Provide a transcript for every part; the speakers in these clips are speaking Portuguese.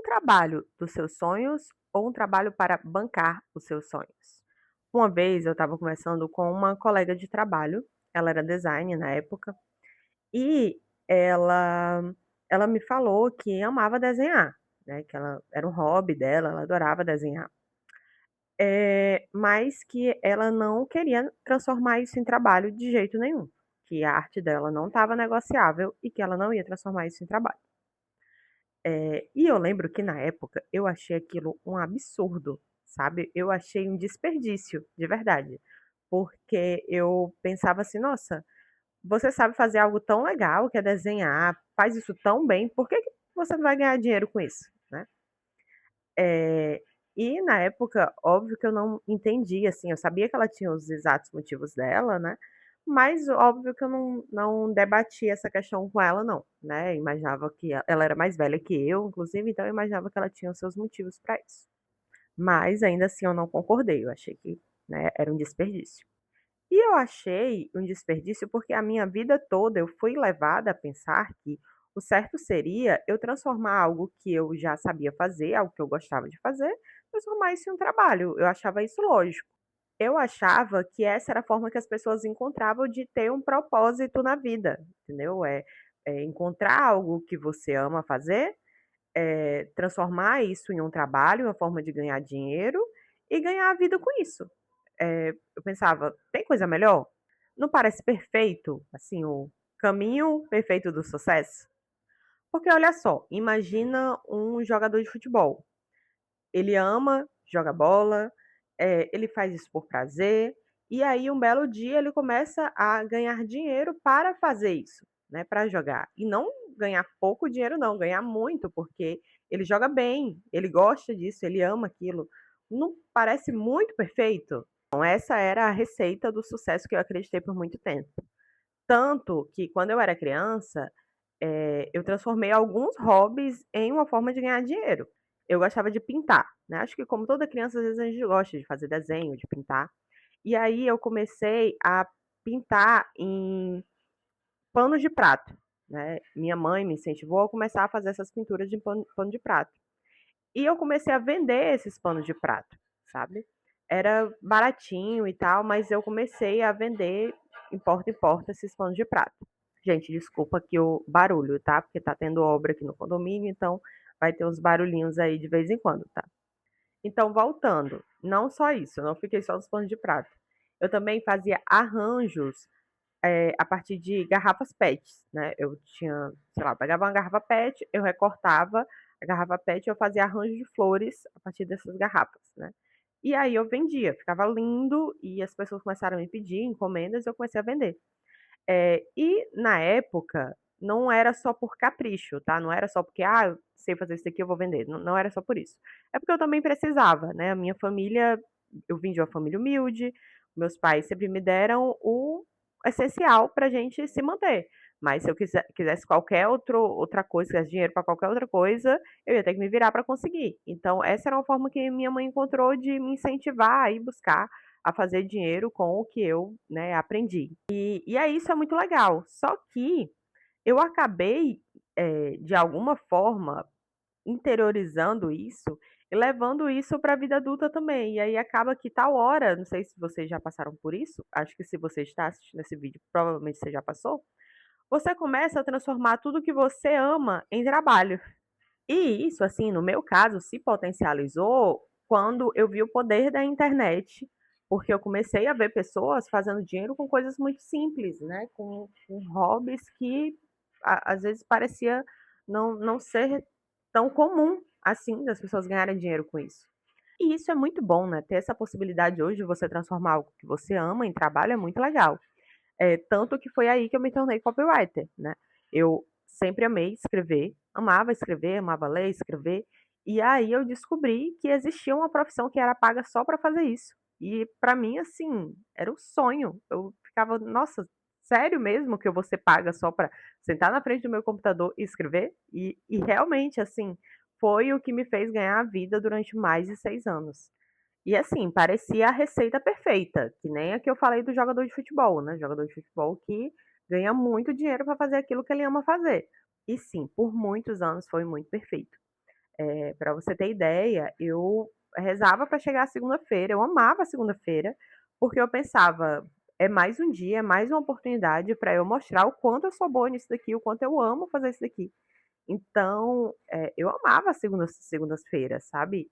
trabalho dos seus sonhos ou um trabalho para bancar os seus sonhos? Uma vez eu estava conversando com uma colega de trabalho, ela era design na época, e ela ela me falou que amava desenhar, né, que ela era um hobby dela, ela adorava desenhar. Mas que ela não queria transformar isso em trabalho de jeito nenhum, que a arte dela não estava negociável e que ela não ia transformar isso em trabalho. E eu lembro que na época eu achei aquilo um absurdo, sabe, eu achei um desperdício, de verdade, porque eu pensava assim: "Nossa, você sabe fazer algo tão legal que é desenhar, faz isso tão bem, por que que você não vai ganhar dinheiro com isso?", né. Eh, e na época, óbvio que eu não entendi, assim, eu sabia que ela tinha os exatos motivos dela, né, mas óbvio que eu não debati essa questão com ela não, né, imaginava que ela era mais velha que eu, inclusive, então eu imaginava que ela tinha os seus motivos para isso. Mas ainda assim eu não concordei, eu achei que, né, era um desperdício. E eu achei um desperdício, porque a minha vida toda eu fui levada a pensar que o certo seria eu transformar algo que eu já sabia fazer, algo que eu gostava de fazer, transformar isso em um trabalho. Eu achava isso lógico. Eu achava que essa era a forma que as pessoas encontravam de ter um propósito na vida, entendeu? Encontrar algo que você ama fazer, transformar isso em um trabalho, uma forma de ganhar dinheiro e ganhar a vida com isso. Eu pensava: "Tem coisa melhor? Não parece perfeito, assim, o caminho perfeito do sucesso?". Porque olha só, imagina um jogador de futebol, ele ama jogar bola, ele faz isso por prazer, e aí um belo dia ele começa a ganhar dinheiro para fazer isso, né, para jogar. E não ganhar pouco dinheiro não, ganhar muito, porque ele joga bem, ele gosta disso, ele ama aquilo. Não parece muito perfeito? Então essa era a receita do sucesso que eu acreditei por muito tempo. Tanto que quando eu era criança, eu transformei alguns hobbies em uma forma de ganhar dinheiro. Eu gostava de pintar, né, acho que como toda criança, às vezes a gente gosta de fazer desenho, de pintar. E aí eu comecei a pintar em panos de prato, né. Minha mãe me incentivou a começar a fazer essas pinturas de pano de prato. E eu comecei a vender esses panos de prato, sabe. Era baratinho e tal, mas eu comecei a vender em porta esses panos de prato. Gente, desculpa aqui o barulho, tá, porque tá tendo obra aqui no condomínio, então vai ter uns barulhinhos aí de vez em quando, tá. Então voltando, não só isso, eu não fiquei só nos panos de prato. Eu também fazia arranjos, a partir de garrafas PETs, né, eu tinha, sei lá, eu pegava uma garrafa PET, eu recortava a garrafa PET e eu fazia arranjo de flores a partir dessas garrafas, né. E aí eu vendia, ficava lindo e as pessoas começaram a me pedir encomendas e eu comecei a vender. E na época, não era só por capricho, tá, não era só porque: "Ah, eu sei fazer isso aqui, eu vou vender", não era só por isso. É porque eu também precisava, né, a minha família eu vim de uma família humilde, meus pais sempre me deram o essencial pra gente se manter, mas se eu quisesse qualquer outra coisa, quisesse dinheiro para qualquer outra coisa, eu ia ter que me virar para conseguir. Então essa era uma forma que minha mãe encontrou de me incentivar a ir buscar, a fazer dinheiro com o que eu, né, aprendi. E aí isso é muito legal, só que eu acabei, de alguma forma, interiorizando isso e levando isso para a vida adulta também, e aí acaba que tal hora, não sei se vocês já passaram por isso, acho que se você está assistindo esse vídeo, provavelmente você já passou, você começa a transformar tudo que você ama em trabalho. E isso, assim, no meu caso, se potencializou quando eu vi o poder da internet, porque eu comecei a ver pessoas fazendo dinheiro com coisas muito simples, né, com hobbies que às vezes parecia não ser tão comum assim das pessoas ganharem dinheiro com isso. E isso é muito bom, né, ter essa possibilidade hoje de você transformar algo que você ama em trabalho é muito legal. Tanto que foi aí que eu me tornei copywriter, né. Eu sempre amei escrever, amava ler, escrever, e aí eu descobri que existia uma profissão que era paga só para fazer isso. E para mim, assim, era um sonho. Eu ficava: "Nossa, sério mesmo que eu vou ser paga só para sentar na frente do meu computador e escrever?". E realmente, assim, foi o que me fez ganhar a vida durante mais de 6 anos. E assim, parecia a receita perfeita, que nem a que eu falei do jogador de futebol, né, jogador de futebol que ganha muito dinheiro para fazer aquilo que ele ama fazer. E sim, por muitos anos foi muito perfeito. Pra você ter ideia, eu rezava para chegar a segunda-feira, eu amava a segunda-feira, porque eu pensava: "É mais um dia, é mais uma oportunidade para eu mostrar o quanto eu sou boa nisso daqui, o quanto eu amo fazer isso daqui". Então, eu amava as segundas-feiras, sabe.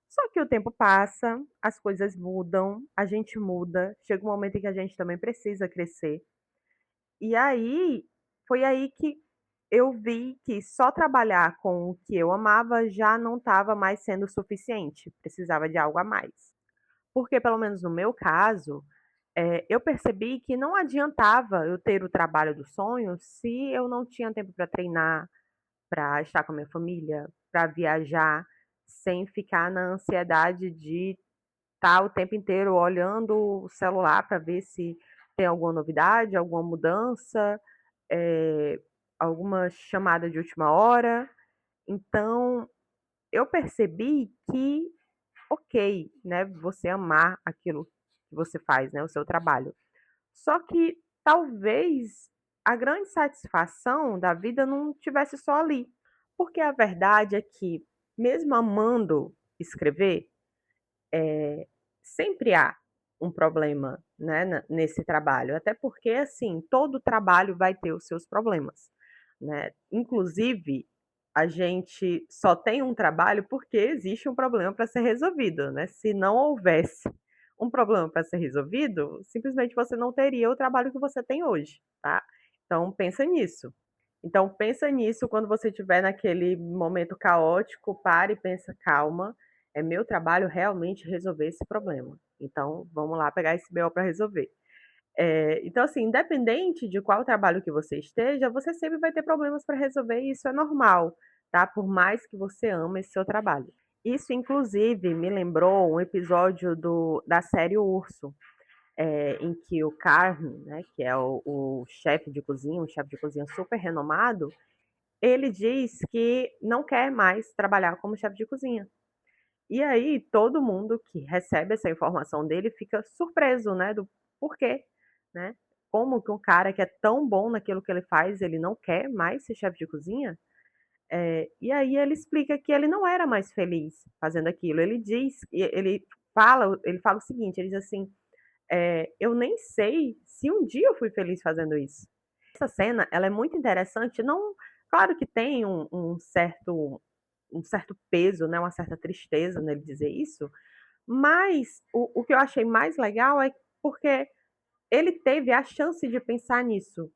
Só que o tempo passa, as coisas mudam, a gente muda, chega um momento em que a gente também precisa crescer. E aí, foi aí que eu vi que só trabalhar com o que eu amava já não estava mais sendo suficiente, precisava de algo a mais. Porque, pelo menos no meu caso, eu percebi que não adiantava eu ter o trabalho dos sonhos se eu não tinha tempo para treinar, para estar com a minha família, para viajar, sem ficar na ansiedade de estar o tempo inteiro olhando o celular para ver se tem alguma novidade, alguma mudança, eh, alguma chamada de última hora. Então, eu percebi que, ok, né, você amar aquilo que você faz, né, o seu trabalho. Só que talvez a grande satisfação da vida não tivesse só ali. Porque a verdade é que, mesmo amando escrever, sempre há um problema, né, nesse trabalho. Até porque, assim, todo trabalho vai ter os seus problemas, né. Inclusive, a gente só tem um trabalho porque existe um problema para ser resolvido, né. Se não houvesse um problema para ser resolvido, simplesmente você não teria o trabalho que você tem hoje, tá. Então pensa nisso. Então pensa nisso quando você estiver naquele momento caótico, pare e pensa: "Calma, é meu trabalho realmente resolver esse problema. Então, vamos lá pegar esse BO para resolver". Então, assim, independente de qual trabalho que você esteja, você sempre vai ter problemas para resolver e isso é normal, tá? Por mais que você ame esse seu trabalho. Isso, inclusive, me lembrou um episódio da série Urso, em que o Carmen, né, que é o chefe de cozinha, um chefe de cozinha super renomado, ele diz que não quer mais trabalhar como chefe de cozinha. E aí todo mundo que recebe essa informação dele fica surpreso, né, do porquê, né. Como que um cara que é tão bom naquilo que ele faz, ele não quer mais ser chefe de cozinha? E aí ele explica que ele não era mais feliz fazendo aquilo. Ele diz e ele fala o seguinte, ele diz assim: "Eu nem sei se um dia eu fui feliz fazendo isso". Essa cena, ela é muito interessante, não claro que tem um certo peso, né, uma certa tristeza nele dizer isso, mas o que eu achei mais legal é porque ele teve a chance de pensar nisso,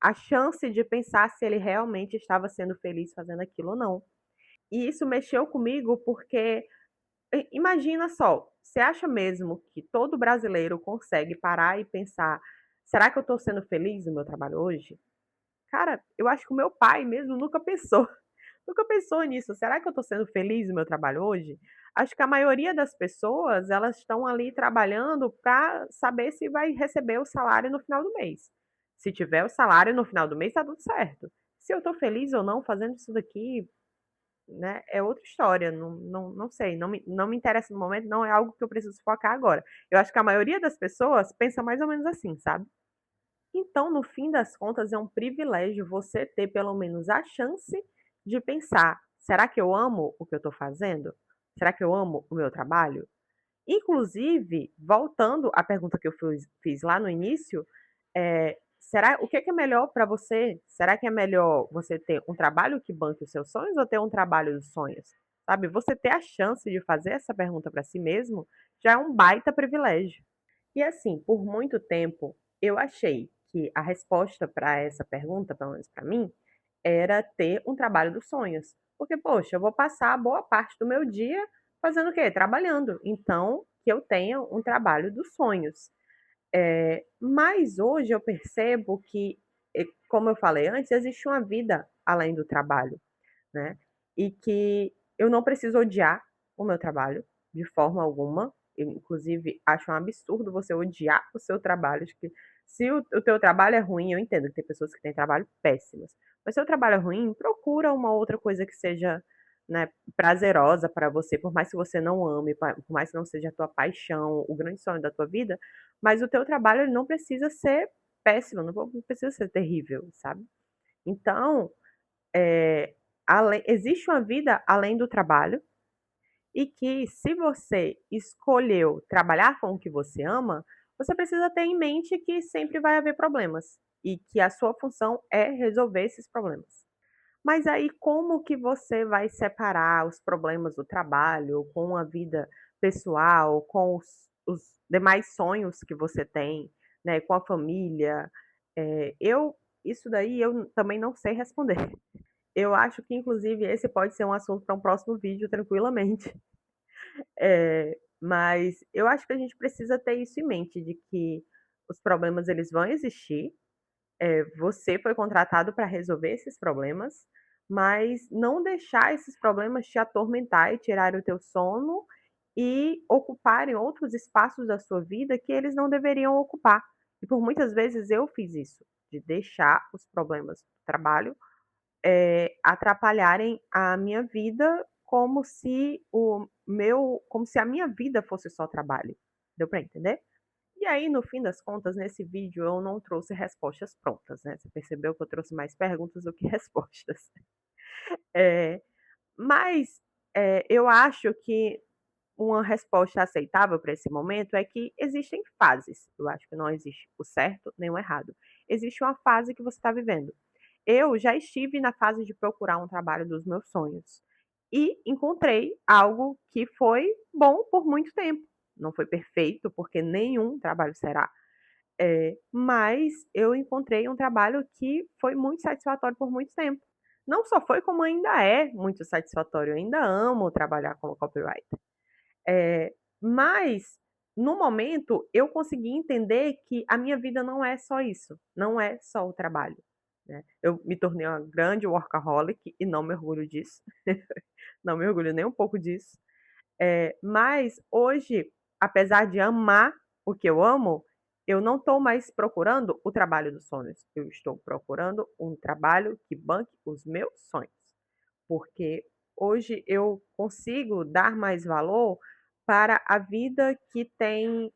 a chance de pensar se ele realmente estava sendo feliz fazendo aquilo ou não. E isso mexeu comigo porque imagina só, você acha mesmo que todo brasileiro consegue parar e pensar: "Será que eu estou sendo feliz no meu trabalho hoje?". Cara, eu acho que o meu pai mesmo nunca pensou. Nunca pensou nisso, será que eu estou sendo feliz no meu trabalho hoje? Acho que a maioria das pessoas, elas estão ali trabalhando para saber se vai receber o salário no final do mês. Se tiver o salário no final do mês, está tudo certo. Se eu estou feliz ou não fazendo isso daqui, né, é outra história, não sei, não me interessa no momento, não é algo que eu preciso focar agora. Eu acho que a maioria das pessoas pensa mais ou menos assim, sabe? Então, no fim das contas, é um privilégio você ter pelo menos a chance de pensar: "Será que eu amo o que eu estou fazendo? Será que eu amo o meu trabalho?". Inclusive, voltando à pergunta que eu fiz lá no início, será o que que é melhor para você? Será que é melhor você ter um trabalho que banque os seus sonhos ou ter um trabalho dos sonhos? Sabe, você ter a chance de fazer essa pergunta para si mesmo, já é um baita privilégio. E assim, por muito tempo, eu achei que a resposta para essa pergunta, pelo menos para mim, era ter um trabalho dos sonhos. Porque, poxa, eu vou passar boa parte do meu dia fazendo o quê? Trabalhando. Então, que eu tenha um trabalho dos sonhos. Mas hoje eu percebo que, como eu falei antes, existe uma vida além do trabalho, né? E que eu não preciso odiar o meu trabalho de forma alguma. Eu, inclusive, acho um absurdo você odiar o seu trabalho. Acho que se o teu trabalho é ruim, eu entendo que tem pessoas que têm trabalho péssimos. Mas se o trabalho é ruim, procura uma outra coisa que seja, né, prazerosa para você, por mais que você não ame, por mais que não seja a tua paixão, o grande sonho da tua vida, mas o teu trabalho ele não precisa ser péssimo, não precisa ser terrível, sabe? Então, existe uma vida além do trabalho e que se você escolheu trabalhar com o que você ama, você precisa ter em mente que sempre vai haver problemas e que a sua função é resolver esses problemas. Mas aí como que você vai separar os problemas do trabalho com a vida pessoal, com os demais sonhos que você tem, né, com a família? Eu isso daí eu também não sei responder. Eu acho que inclusive esse pode ser um assunto para um próximo vídeo tranquilamente. Mas eu acho que a gente precisa ter isso em mente, de que os problemas eles vão existir, você foi contratado para resolver esses problemas, mas não deixar esses problemas te atormentar e tirar o teu sono e ocuparem outros espaços da sua vida que eles não deveriam ocupar. E por muitas vezes eu fiz isso, de deixar os problemas do trabalho, atrapalharem a minha vida como se a minha vida fosse só trabalho. Deu para entender? E aí, no fim das contas, nesse vídeo eu não trouxe respostas prontas, né, você percebeu que eu trouxe mais perguntas do que respostas. Eh, mas, eu acho que uma resposta aceitável para esse momento é que existem fases, eu acho que não existe o certo nem o errado. Existe uma fase que você está vivendo. Eu já estive na fase de procurar um trabalho dos meus sonhos e encontrei algo que foi bom por muito tempo. Não foi perfeito, porque nenhum trabalho será, mas eu encontrei um trabalho que foi muito satisfatório por muito tempo. Não só foi, como ainda é muito satisfatório, eu ainda amo trabalhar como copywriter. Mas, no momento, eu consegui entender que a minha vida não é só isso, não é só o trabalho, né. Eu me tornei uma grande workaholic e não me orgulho disso, não me orgulho nem um pouco disso. Mas hoje, apesar de amar o que eu amo, eu não estou mais procurando o trabalho dos sonhos, eu estou procurando um trabalho que banque os meus sonhos, porque hoje eu consigo dar mais valor para a vida que tem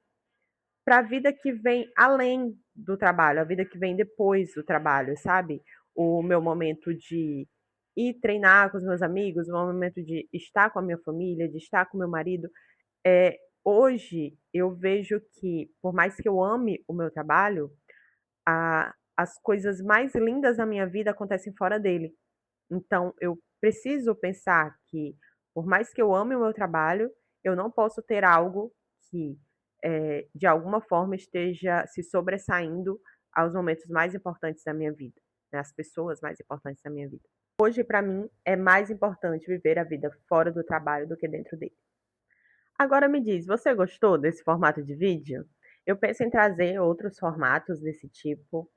para a vida que vem além do trabalho, a vida que vem depois do trabalho, sabe? O meu momento de ir treinar com os meus amigos, o meu momento de estar com a minha família, de estar com meu marido. Hoje eu vejo que, por mais que eu ame o meu trabalho, as coisas mais lindas da minha vida acontecem fora dele. Então eu preciso pensar que, por mais que eu ame o meu trabalho, eu não posso ter algo que, de alguma forma esteja se sobressaindo aos momentos mais importantes da minha vida, né, às pessoas mais importantes da minha vida. Hoje, para mim, é mais importante viver a vida fora do trabalho do que dentro dele. Agora me diz, você gostou desse formato de vídeo? Eu penso em trazer outros formatos desse tipo.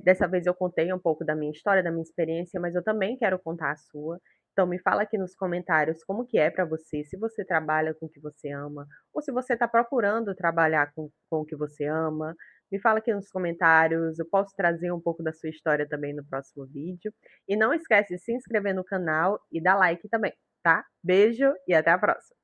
Dessa vez eu contei um pouco da minha história, da minha experiência, mas eu também quero contar a sua. Então me fala aqui nos comentários como que é para você, se você trabalha com o que você ama, ou se você está procurando trabalhar com o que você ama. Me fala aqui nos comentários, eu posso trazer um pouco da sua história também no próximo vídeo. E não esquece de se inscrever no canal e dar like também, tá? Beijo e até a próxima!